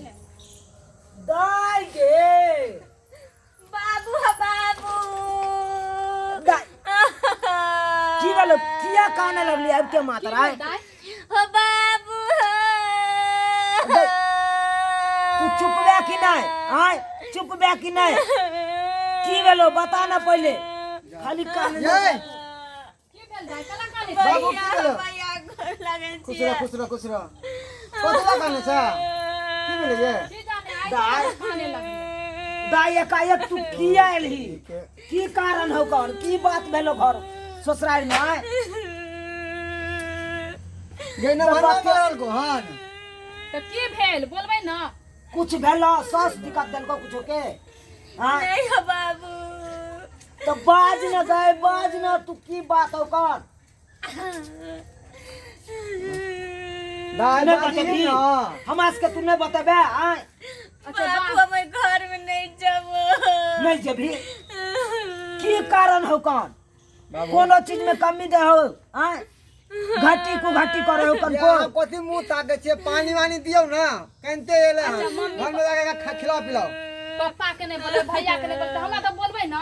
है दाई गे बाबू बाबू दाई की बोलो किया काने लगली अब के मातरा है हो बाबू तू चुप बे कि नहीं हां चुप बे कि नहीं की बोलो बता ना पहले खाली काने की भेल दाई कला काने बाबू की बोलो भैया गोर लागै खुश छी रह कतला काने छा की बोले ये की जाने आई दाई काने लगी दाई एकाएक तू किया एलही की कारण हो कौन की बात भेलो घर ससुराल में आए ये न मारल को हां तो की भेल बोलबै ना कुछ भेलो सास दिक्कत देल को कुछ के हां नहीं हो बाबू तो बाज न गए बाज न तू की बात हो कौन दाई ने बाजी बतेबी ना हमरा के तू ने बतेबे आए अच्छा बाबू बाप हम घर में नहीं जबो नहीं जभी की कारण हो कौन बाबू कोनो चीज में कमी दे हो आए घाटी को घाटी करे हो कौन को यहाँ कथी मुंह ताके छे पानी वानी दियो ना केनते एले घर में लगा खिलाओ पिलाओ पापा के नहीं बोले भैया के नहीं बोले हमरा तो बोलबै ना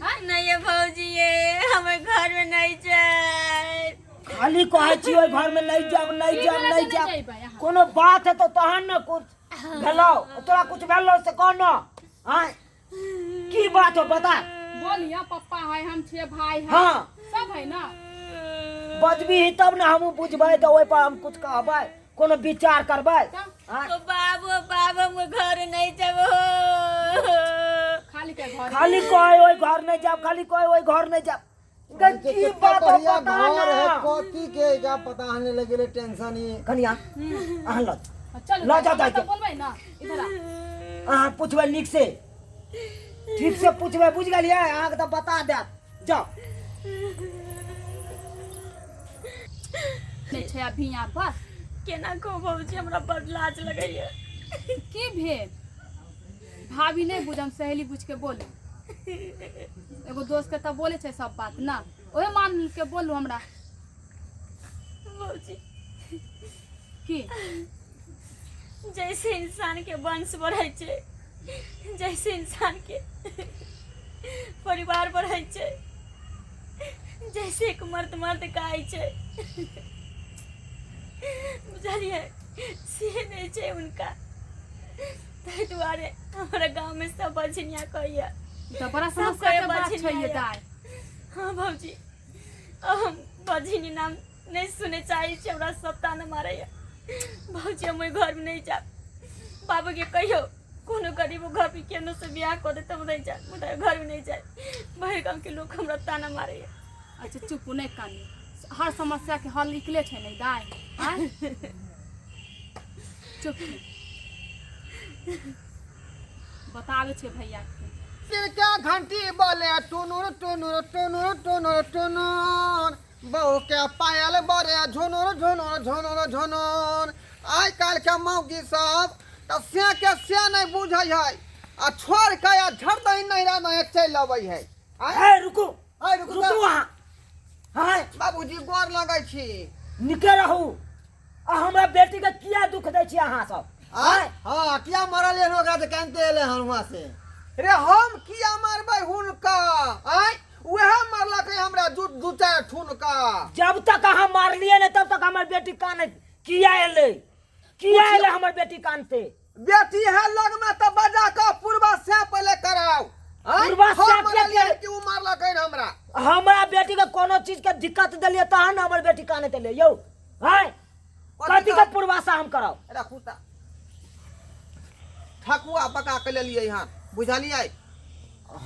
हां नहीं है भौजी ये हमें घर में नहीं जाए खाली कहे छी ओइ घर में नहीं जाब नहीं जाब कोनो बात है तो तहन न कुछ भेलो तोरा कुछ भेलो से कौन न आए की बात हो बता बोलिया पापा है हम छे भाई है हां सब है ना बजबी ही तब न हम बुझबै तो ओइ पर हम कुछ कहबै कोनो विचार करबै हाँ? तो बाबू बाबू हम घर नहीं जबो खाली के घर खाली कोई ओइ घर नहीं जाब खाली कोई ओइ घर नहीं जाब की बात हो बता घर है ना कथी के जा पता हने लगेले टेंशन ही कनिया अहाँ ल चल ला जा, जा, तो जा। बोलबै ना इधर आ अहाँ पूछबै नीक से ठीक से पूछबै बुझ गेलियै अहाँ के तो बता दे जाओ नहीं छे अभी यहाँ पर केना को भौजी हमरा बड़ लाज लगैया की भेल भाभी नहीं बुझम सहेली बुझ के बोले एगो दोस्त के तब बोले छे सब बात ना ओहे मान के बोलू हमरा भौजी की जैसे इंसान के वंश बढ़ै छै जैसे इंसान के परिवार बढ़ै छै जैसे एक मर्द मर्द कहै छै बुझलिए से नहीं छै उनका ताहि दुआरे हमारा गांव में सब बजनिया कहैया तो बड़ा सब समस्या के कहे बात बजनिया छै ये या। दाई हाँ भौजी अब हम बजनी नाम नहीं सुने चाहे छै हमरा सब ताना मारैया भौजी हम ओइ घर में नहीं जाब बाबू के कहियो कोनो गरीब घर पे केनो से बियाह कर दे तब नहीं जाए मुदा घर में नहीं जाए भर गांव के लोग हमरा ताना मारैया अच्छा चुप नहीं कानी हर समस्या के हल निकले छे नहीं दाई आय चुप बतावे छे भैया के तिरका घंटी बोले टुनुर टुनुर टुनुर टुनुर टुनुर बहू के पायल बरे झुनुर झुनुर झुनुर झुनुर आइ काल के मौगी सब त से नहीं बुझै है आ छोड़ के आ झड़ दही नहीं रह नहीं चल अबै है ए रुको आइ रुकु रुको वहाँ हां बाबूजी गोर लगै छी निके रहू आ हमरा बेटी के किया दुख दै छी अहाँ सब आइ हां किया मरल है ओकरा त कानते एले हन वहां से रे हम किया मारबै हुनका आइ उहे मारलक हमरा दू चार ठुनका जब तक अहाँ मारलिए ने तब तक हमर बेटी काने किया एले हमर बेटी कानते बेटी है लग में तो बजा का पूर्वा से पहले कराओ पूर्वा से के कि उ मारलक है हमरा हमरा बेटी के कोनो चीज के दिक्कत देलिए तहन हमर बेटी काने देले यौ हैं कथी के पूर्वासा हम कराओ अरे कुत्ता ठकुआ पका के ले लिए यहां बुझलिए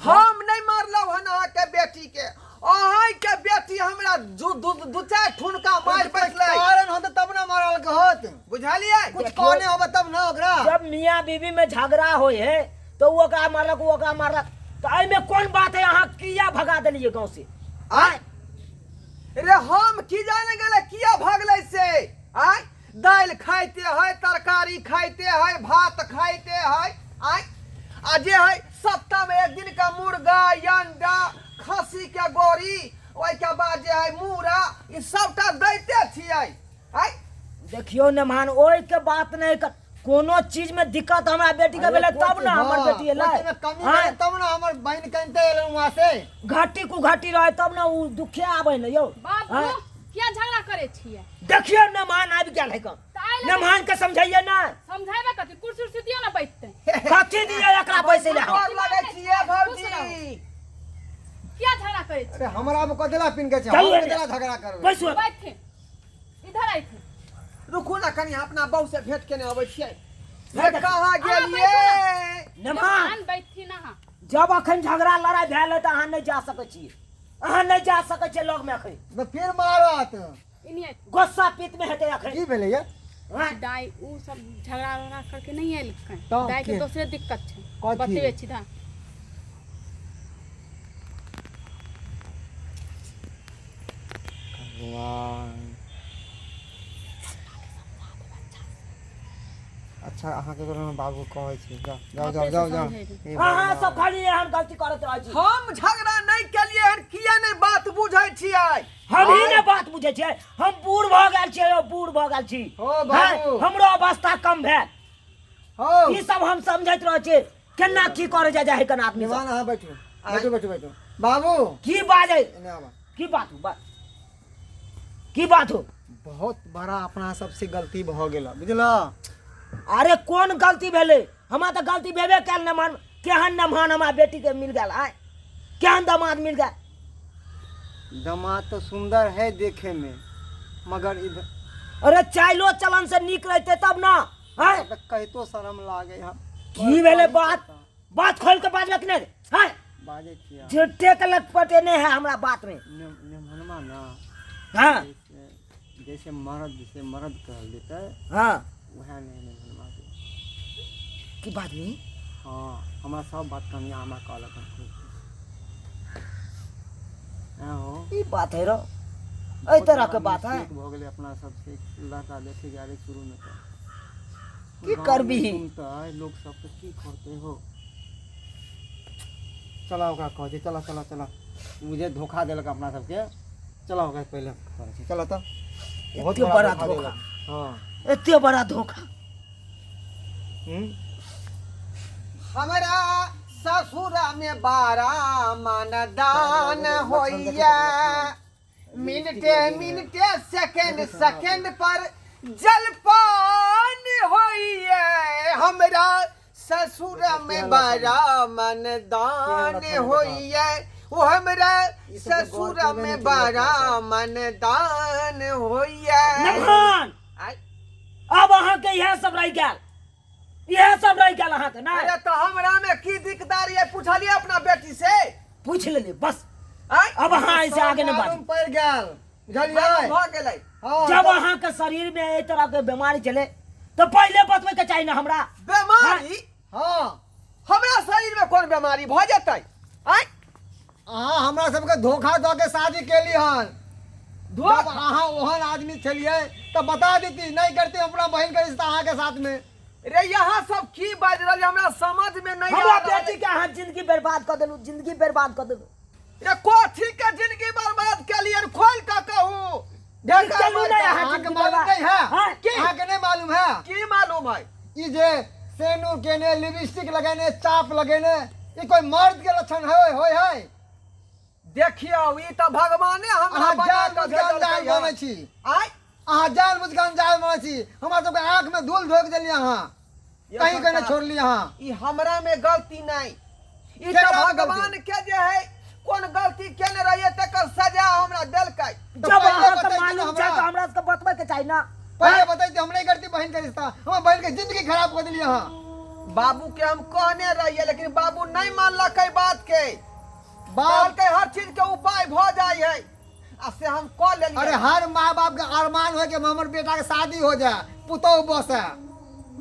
हम नहीं मारलौ हन अहाँ के बेटी के अहाँ के बेटी हमरा दू चार ठुनका मार बैठले कारण हो तब ना मारल के होत बुझलिए कुछ कहने होबे तब ना ओकरा जब मियां बीवी में झगड़ा होय है तो वो का मारलक तो आई में कौन बात है अहाँ किया भगा देलिए गांव से आय रे हम की जाने गेले किया भागले से आय दाल खाइते है तरकारी खाइते है भात खाइते है आय आ जे है सप्ताह में एक दिन का मुर्गा अंडा खसी के गोरी ओइ के बाद जे है मूरा ई सबटा दैते छियै आय देखियो न मान ओइ के बात नहीं कर कोनो चीज में दिक्कत हमरा बेटी के भेले तब ना हमर बेटी एलै कमी है तब ना हमर बहन कनते एलै वहां से घाटी को घाटी रहे तब ना उ दुखे आबै न यौ बाबू क्या झगड़ा करे छिए देखियो मेहमान आबि गेल है कम मेहमान के समझाइए ना समझाइबे कथि कुर्सी उर्सी दियो ना बैठते कथि दिए एकरा पैसे ले और लगे छिए भौजी क्या झगड़ा करे छी अरे हमरा में कथला पिन के छै चलू हम एने। कथला झगड़ा करबै बैसो बैठे इधर आई थे रुकू ना कनी अपना बहू से भेंट केने अबै छियै भेंट रे कहाँ गेलिए मेहमान बैठी ना जब अखन झगड़ा लड़ाई भेल है त अहाँ नहीं जा सकै छी अहाँ नहीं जा सकै छी लग में अखन तो फिर मारत इन्हीं गुस्सा पीत में हेतै अखन की भेलै ये दाई उ सब झगड़ा वगड़ा करके नहीं आयल तो दाई के के? दूसरे दिक्कत छै कथी? बतेबे छी दा अच्छा अहाँ के बाबू कहै छी जाओ जाओ जाओ जाओ अहाँ सब खाली एहन गलती करत रहै छी हम झगड़ा नहीं केलिए हन किया नहीं बात बुझै छियै हम ही ने बात बुझे छियै हम बूढ़ भ गेल छियै यौ बूढ़ भ गेल छी हो बाबू। हैं? हमरो अवस्था कम भेल हो ई सब हम समझैत रहै छी केना की करे जाय है कन आदमी निवान सब अहाँ बैठू बैठू बैठू बैठू बाबू की बाजे एने आवा की बात हो बात की बात हो बहुत बड़ा अपना सबसे गलती भ गेल बुझला अरे कौन गलती भेले हमरा त गलती भेबे कैल न मान केहन न मान हमरा बेटी के मिल गेल आय केहन दामाद मिल गया दामाद तो सुंदर है देखे में मगर इधर अरे चाइलो चलन से निक रहते तब ना हैं कहतो शर्म लागे हम की भेले बात बात खोल के बाजबे कि नहीं हैं बाजे छिया झूठे के लटपटे नहीं है हमरा बात में निमहनमा ना हाँ जैसे मर्द कहल देते हाँ वह नहीं निमहनमा की बात नहीं हाँ हमारा सब बात कनिया हमारा कहलक हो ई बात है रो ऐ तरह के बात है भ गेले अपना सबसे लड़का देखे जा रहे शुरू में की करबी सुनता है लोग सब तो की करते हो चला ओकरा कह दे चला चला चला मुझे धोखा देलक अपना सबके चला ओकरा पहले चला तो बहुत एते बड़ा धोखा देलक। हाँ एते बड़ा धोखा हमरा ससुरा में 12 मानदान होइया मिनटे मिनटे सेकंड पर जलपान होइया हमरा ससुरा में 12 मानदान होइया वो हमरा ससुरा में 12 मानदान होइया नमहान अब अहाँ के यह सब रह गेल यह सब रह गेल अहाँ के ना अरे तो हमरा में की दिक्कत है पूछलिए अपना बेटी से पूछ लेली बस आय? अब अहाँ ऐसे आगे न बढ़ पड़ गेल बुझलिए भ गेलै हाँ, जब अहाँ के शरीर में एहि तरह के बीमारी चले तो पहले बतबे के चाहिए ना हमरा बीमारी हाँ हमरा शरीर में कौन बीमारी भ जेतै आय अहाँ हमरा सबके धोखा दऽ के शादी केली हन जब अहाँ ओहन आदमी छलिए तो बता देती नहीं करती अपना बहन के रिश्ता अहाँ के साथ में रे यहाँ सब की बाज रहल हमरा समझ में नहीं हमरा आ रहल बेटी के अहाँ जिंदगी बर्बाद कर देलू जिंदगी बर्बाद कर देलू रे कोठी के जिंदगी बर्बाद केलिए खोल के कहू चलू नहीं अहाँ अहाँ के जिंदगी मालूम बर्बाद नहीं है हाँ, की अहाँ के नहीं मालूम है की मालूम है ई जे सेनूर केने लिपस्टिक लगेने चाप लगेने ई कोई मर्द के लक्षण है देखियो ई त भगवाने हमरा बना के भेजल है छी आय अहाँ जान बुझ के अंजान माने छी हमरा सब के आंख में धूल धोक देलिए अहाँ कहीं कहीं छोड़ली अहाँ ई हमरा में गलती नहीं ई त भगवान के जे है कौन गलती केने रहिए तकर सजा हमरा देलकै जब अहाँ के मालूम छै तो हमरा से बतबे के चाहिए ना पहले बताइए हम नहीं करती बहन का रिश्ता हम बहन के जिंदगी खराब कर दिली अहाँ बाबू के हम कहने रहिए लेकिन बाबू नहीं मानलक बात के बाल के हर चीज के उपाय भ जाय है आ से हम कह लेलिए अरे हर माँ बाप के अरमान है कि हमर बेटा के शादी हो जाए पुतौ बसे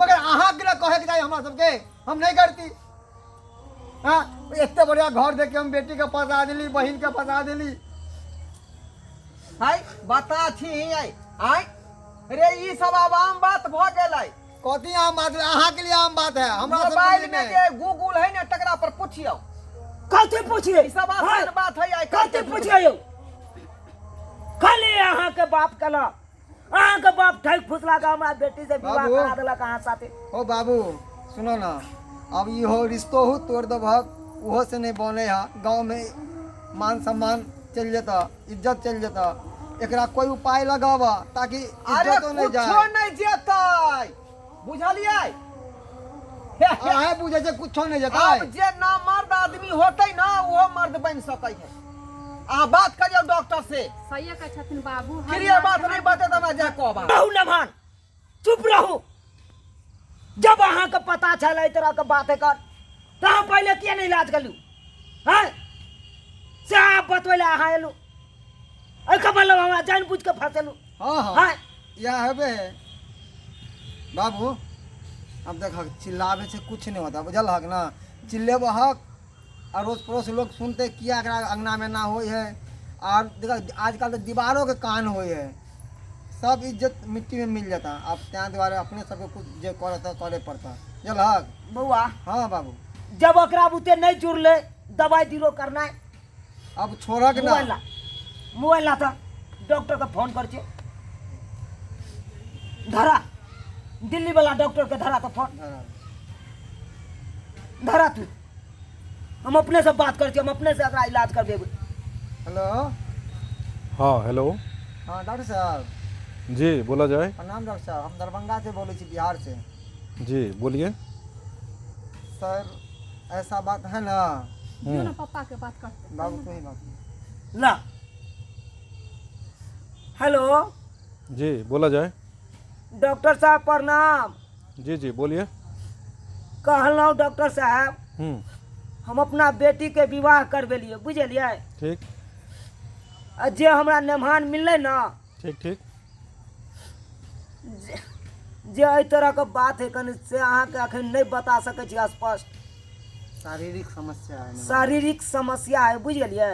मगर अहाँ के कहे के चाहिए हमरा सबके हम नहीं करती हाँ इतने बढ़िया घर देख के हम बेटी के फंसा दिली बहन के फंसा दिली हाय बता छी आय रे ई सब अब आम बात भ गेलै कथी आम बात अहाँ के लिए आम बात है हमरा मोबाइल में जे गूगल है ने तकरा पर पूछियो कथी पूछिए ई सब आसान बात है आय कथी पूछिए यौ खाली अहाँ के बाप कला अहाँ के बाप ठक फुसला के हमरा बेटी से विवाह बाबू। करा देलक अहाँ साथे। ओ बाबू सुनो ना, अब इहो रिश्तो हो तोड़ दबहक उहो से नहीं बने है। गांव में मान सम्मान चल जाता, इज्जत चल जाता। एकरा कोई उपाय लगावा ताकि इज्जत नहीं जाए। नहीं जेतै बुझलियै। आहे बुझे जे कुछो नहीं जाता अब जे ना मर्द आदमी होतै ना वो मर्द बन सकै है। अहाँ बात करियौ डॉक्टर से। सही कहे छथिन बाबू। क्लियर बात नहीं बते तो मैं जा कहबा। रहू नभान, चुप रहू। जब अहाँ के पता चल एहि तरह के बात कर तो अहाँ पहले किया नहीं इलाज करलू? हैं से आप बतवैले अहाँ एलू, एकर मतलब हमरा जानबूझ के फंसेलू। हाँ हाँ हैं यह हेबे है बाबू। अब देख चिल्लावे से कुछ नहीं होता, बुझल हक ना। चिल्ले हक अड़ोस पड़ोस लोग सुनते किया एकरा अंगना में ना होई है। और देख आजकल तो दीवारों के कान होई है, सब इज्जत मिट्टी में मिल जाता। अब त्या द्वारा अपने सबको कुछ जो करता करे पड़ता, बुझल हक। बउआ हाँ बाबू जब ओकरा बुते नहीं जुड़ले दवाई दिलो करना है। अब छोड़क मोबाइल ना। ला, मोबाइल ला था डॉक्टर का फोन कर धरा, दिल्ली वाला डॉक्टर के धरा तो फोन धरा तू। हम अपने से बात करते, हम अपने से एकरा इलाज कर देबे। हेलो हाँ हेलो हाँ डॉक्टर साहब जी बोला जाए। प्रणाम डॉक्टर साहब, हम दरभंगा से बोले छी, बिहार से। जी बोलिए। सर ऐसा बात है ना जो ना पापा के बात करते हैं। बाबू, कोई बात नहीं। ला हेलो जी बोला जाए। डॉक्टर साहब प्रणाम। जी जी बोलिए। कहलौं डॉक्टर साहब हम अपना बेटी के विवाह करबेलिए, बुझलिए। ठीक आ जे हमरा नेमान मिलले ना, ठीक ठीक। जे एहि तरह के बात है कनि से अहाँ के अखन नहीं बता सकै छी स्पष्ट। शारीरिक समस्या है ना। शारीरिक समस्या है, बुझलिए।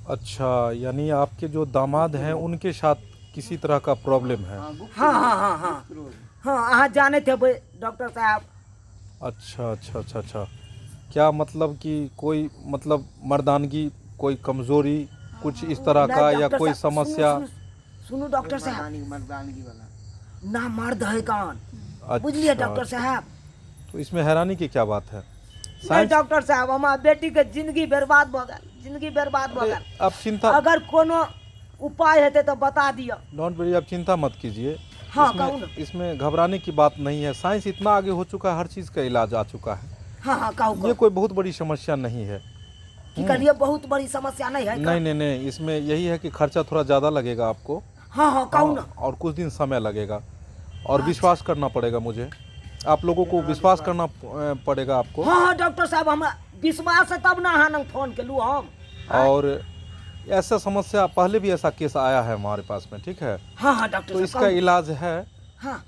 अच्छा यानी आपके जो दामाद हैं उनके साथ किसी तरह का प्रॉब्लम है। हाँ हाँ हाँ हाँ हाँ अहाँ जाने थे डॉक्टर साहब। अच्छा अच्छा अच्छा अच्छा। क्या मतलब कि कोई मतलब मर्दानगी, कोई कमजोरी, कुछ इस तरह का नहीं, या डॉक्टर कोई साहब, समस्या? सुनो डॉक्टर साहब, मर्दानगी वाला ना मर्द है कान, अच्छा, बुझलिए डॉक्टर साहब। तो इसमें हैरानी की क्या बात है? नहीं डॉक्टर साहब, हमार बेटी के जिंदगी बर्बाद भ गेल, जिंदगी बर्बाद भ गेल। आप चिंता अगर कोनो उपाय हेते तो बता दियो। डोंट वरी, आप चिंता मत कीजिए। हाँ, कहूँ ना। इसमें घबराने की बात नहीं है। साइंस इतना आगे हो चुका है, हर चीज़ का इलाज आ चुका है। हाँ हाँ कहूँ ये कोई बहुत बड़ी समस्या नहीं है। कि करिए बहुत बड़ी समस्या नहीं है। नहीं नहीं नहीं, इसमें यही है कि खर्चा थोड़ा ज़्यादा लगेगा आपको। हाँ हाँ कहूँ ना। और कुछ दिन समय लगेगा और विश्वास करना पड़ेगा मुझे। आप लोगों को विश्वास करना पड़ेगा आपको। हाँ हाँ डॉक्टर साहब, हमरा विश्वास है तब ना अहाँ फोन केलू हम। और ऐसा समस्या पहले भी ऐसा केस आया है हमारे पास में, ठीक है। हाँ हाँ डॉक्टर तो साहब इसका इलाज है, हाँ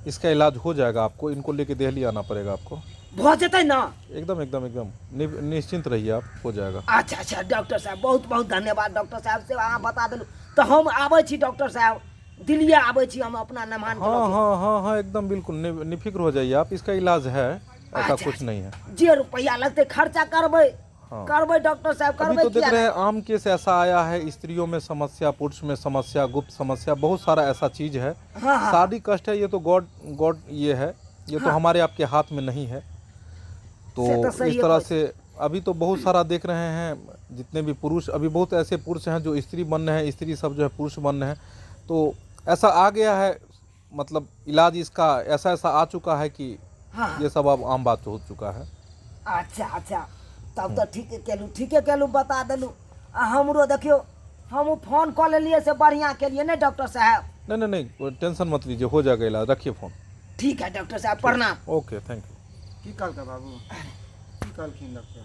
इसका इलाज हो जाएगा। आपको इनको लेके दिल्ली आना पड़ेगा आपको। हो जते ना। एकदम एकदम एकदम निश्चिंत रहिए, आप हो जाएगा। अच्छा अच्छा डॉक्टर साहब, बहुत बहुत धन्यवाद डॉक्टर साहब से अहाँ बता देलू। तो हम आबै छी डॉक्टर साहब, दिल्ली आबै छी हम अपना मेहमान के हाँ लऽ के। हाँ हाँ हाँ एकदम बिल्कुल निफिक्र हो जाइए आप। इसका इलाज है, ऐसा अच्छा, कुछ नहीं है। जे रुपया लगते खर्चा करबै। हाँ। करबै डॉक्टर साहब, अभी करबै तो देख किया रहे हैं नहीं? आम केस ऐसा आया है, स्त्रियों में समस्या, पुरुष में समस्या, गुप्त समस्या, बहुत सारा ऐसा चीज है। हाँ हाँ शादी कष्ट है, ये तो गॉड ये है, ये तो हमारे आपके हाथ में नहीं है। तो से तो सही इस है तरह कोई। से अभी तो बहुत सारा देख रहे हैं, जितने भी पुरुष, अभी बहुत ऐसे पुरुष हैं जो स्त्री बन रहे हैं, स्त्री सब जो है पुरुष बन रहे हैं। तो ऐसा आ गया है, मतलब इलाज इसका ऐसा ऐसा आ चुका है कि हाँ ये सब अब आम बात हो चुका है। अच्छा अच्छा, तब तो ठीक है केलू बता देलू। आ हमरो देखियो, हम फोन कऽ लेलिए से बढ़िया केलिए ने डॉक्टर साहब। नहीं नहीं नहीं, कोई टेंशन मत लीजिए, हो जाएगा इलाज। रखिए फोन। ठीक है डॉक्टर साहब, प्रणाम। Okay thank you. की कहलका बाबू, की कहलखिन डॉक्टर?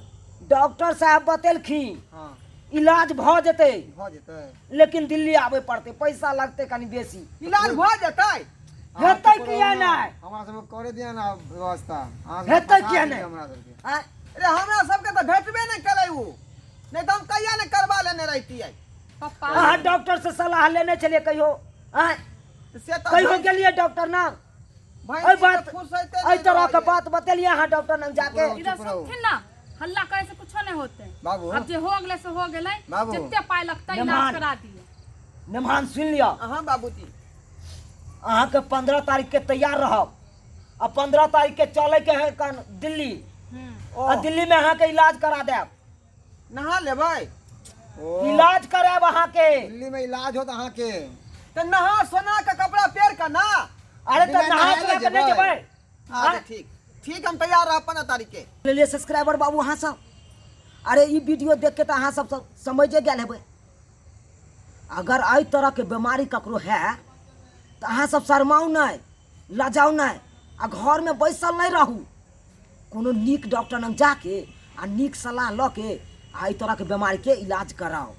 डॉक्टर साहब बतेलखिन हाँ इलाज भ जेतै, भ जेतै। लेकिन दिल्ली आबे पड़ते, पैसा लगते कनी बेसी। इलाज भ जेतै। हेतै किया नहीं? हमरा सबके करे दिया ना व्यवस्था। अहाँ सब हेतै फंसा किया देलियै नहीं? हमरा सबके। आँय? अरे हमरा सबके तो भेटबे नहीं करे उ, नहीं तो हम कहिया ने करवा लेने रहतियै। पापा अहाँ डॉक्टर से सलाह लेने चलिए कहियो? आँय? से तो कहियो गेलिए डॉक्टर ना? भैंस एहि बात, खुश होते एहि तरह के बात बतेलिए अहाँ डॉक्टर ने जाके? इधर सुनथिन ना, हल्ला करे से कुछो नहीं होते। बाबू अब जे हो गले से हो गेलै, बाबू। जितने पाई लगता मेहमान। इलाज करा दिए। मेहमान सुन लिया, हाँ बाबूजी। अहाँ के 15 तारीख के तैयार रहब आ 15 तारीख के चले के है कन दिल्ली। आ दिल्ली में अहाँ के इलाज करा देब, नहा लेबै। इलाज कराब अहाँ के। दिल्ली में इलाज होता अहाँ के। तो नहा सोना का कपड़ा पहन कर ना। अरे तो नहा सोना के नहीं जेबै। अच्छा ठीक ठीक, हम तैयार रह 15 तारीख के। ले लिए सब्सक्राइबर बाबू अहाँ सब। अरे ई वीडियो देख के तो अहाँ सब समझे गेल हेबै। अगर एहि तरह के बीमारी ककरो है तो अहाँ सब शर्माऊ नहीं, लजाऊ नहीं, आ घर में बैसल नहीं रहू। कोनो नीक डॉक्टर लग जाके आ नीक सलाह ल के आ एहि तरह के बीमारी के इलाज कराओ।